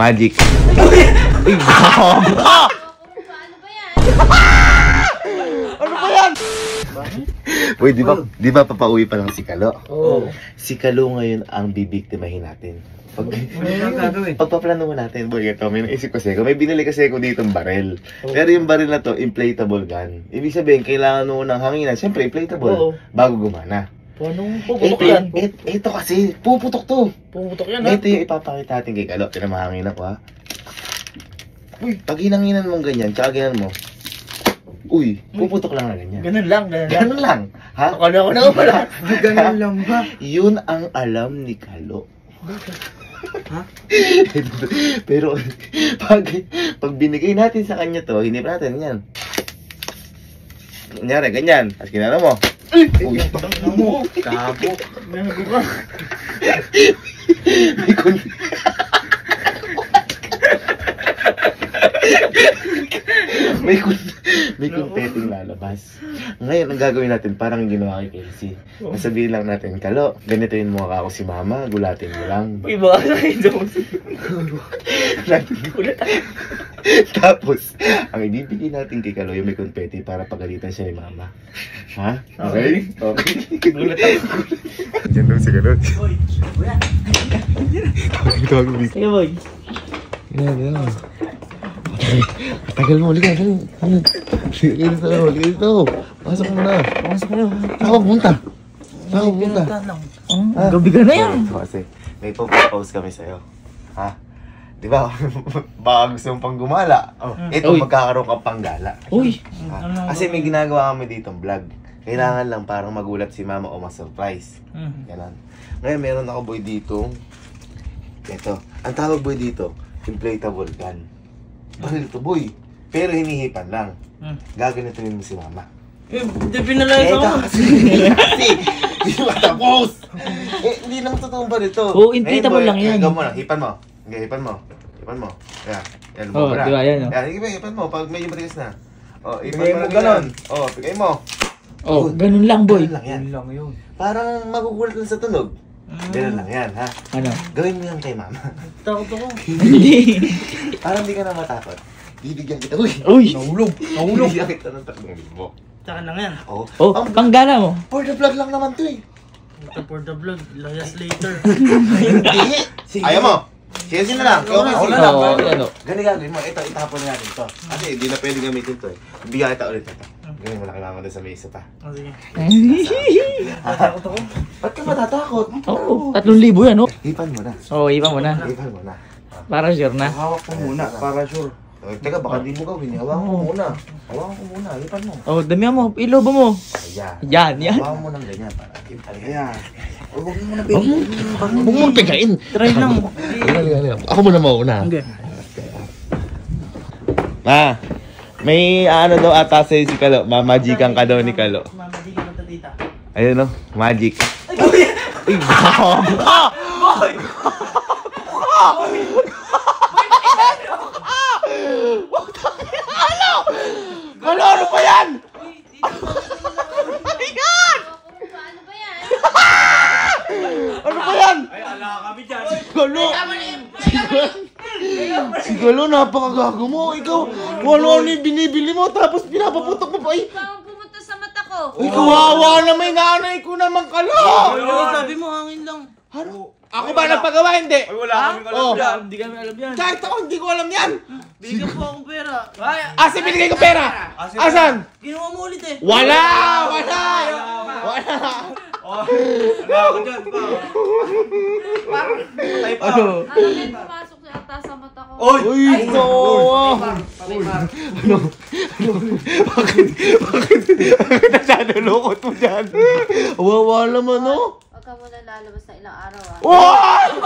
Magic. Uy, gago ka! Ano ba yan? Ano ba yan? Uy, di ba papauwi pa lang si Kalo? Oo. Si Kalo ngayon ang bibiktimahin natin. Pagpaplano mo natin, boy, ito, may naisip kasi ako. May binili kasi ako ditong barel. Pero yung barel na to, inflatable gun. Ibig sabihin, kailangan mo ng hanginan. Siyempre, inflatable. Bago gumana. Paano puputok yan? Ito kasi, puputok to. Puputok yan, ha? Ito yung ipapakita natin kay Kalo. Tinamahangin ako, ha? Uy, pag hinanginan mong ganyan, tsaka ganyan mo. Uy, puputok lang na ganyan. Ganun lang. Ganun lang. Ha? Akala ko na pala. Ganun lang ba? Yun ang alam ni Kalo. Ha? Pero pag binigay natin sa kanya to, hinip natin yan. Kunyari, ganyan. Tapos kinala mo. Uy, Mo, kabo. Nago ka. may kunteting lalabas. Ngayon, ang gagawin natin, parang ginawa kay Kelsey. Masabihin lang natin, Kalo, ganito yung mukha ko si Mama, gulatin mo lang. Uy, baka sa akin daw. Tapos, ang ibibigay natin kay Kalo, yung may konfeti para pagalitan siya ni Mama. Ha? Okay? Okay. Gulat ako. Diyan daw si Kalo. Uy, kuya. Tawag mo dito. Sige, boy. Yan. Tagal mo, liga. Liga dito. Pasok mo na. Pumasok na yun. Saan ka pumunta? Gabi ka na yan. Kasi may pop-pause kami sa'yo. Ha? Di ba? Baka gusto mong pang gumala. Ito, magkakaroon ka pang gala. Uy. Kasi may ginagawa kami ditong vlog. Kailangan lang parang magulat si Mama o ma-surprise. Ganon. Ngayon, meron ako boy dito. Ito. Ang tawag boy dito, inflatable gun. Baril to boy. Pero hinihipan lang. Gaganituin mo si Mama. Hindi pinalayas ako. Kasi hindi mo tapos. Hindi naman totoong baril to. Oo, inflatable lang yan. Ikaw mo lang, hipan mo. Hipan mo. Yan. Yan, Oo, di ba yan? Yan, hipan mo. Pag medyo matigas na. Hipan mo ganon. Pigay mo. Ganun lang, boy. Ganun lang yan. Yun lang yun. Parang magugulat lang sa tunog. Ganun lang yan, ha? Ano? Gawin mo yan kay Mama. Takot ako. Parang hindi ka na matakot. Bibigyan kita. Uy! Nahulog. Bibigyan kita ng 3,000. Tsaka lang yan. Oo. Oh, panggala mo. For the vlog lang naman to eh. Ito for the vlog. Layas later. Hindi. Ayaw mo. Sige na lang. Okay, sige. Ano? Ganun gagawin mo. Ito, itapon natin to. Kasi hindi na pwede gamitin to eh. Bigyan kita ulit ito. Ganun mo lang kailangan doon sa mesa pa. Sige. Takot ako. Ba't ka matatakot? Oo, 3,000 yan, oh. Hipan mo na. Oo, iba mo na. Hipan mo na. Para sure na. Hawak ko muna, para sure. Teka, baka di mo gawin. Hawakan ko muna. Hipan mo. Oh, damihan mo. Ilobo mo. Ayan. Yan. Hawakan mo ng ganyan para. Ayan. Huwag mo na Huwag mong pigain. Try lang. Ako muna mauna. Okay. Ma, may ano daw ata sa'yo si Kalo. Mamagikan ka daw ni Kalo. Mamagikan ka tita. Ayun o, magic. Uy, gago ka! Ano ba yan? Ano ba yan? Ano ba yan? Ay, ala kami dyan. Kalo! Si Kalo, napakagago mo. Ikaw, wala yung binibili mo, tapos pinapaputok mo pa. Ikaw ang pumunta sa mata ko. Uy, kawawa naman, nanay ko naman, Kalo! Sabi mo, hangin lang. Ano? Ako ba nagpagawa? Hindi. Ay, wala kaming alam dyan. Hindi kami alam yan. Kahit ako, hindi ko alam yan. Bigyan po akong pera. Asa binigay ko pera? Asan? Ginawa mo ulit eh. Wala! Wala ako dyan pa. Patay pa. Ano? Alam mo, pumasok sa ata sa mata ko. Uy, ito! Bakit nasyado lukot mo dyan? Wawa naman, no? Huwag ka muna lalabas na ilang araw ah. Wow!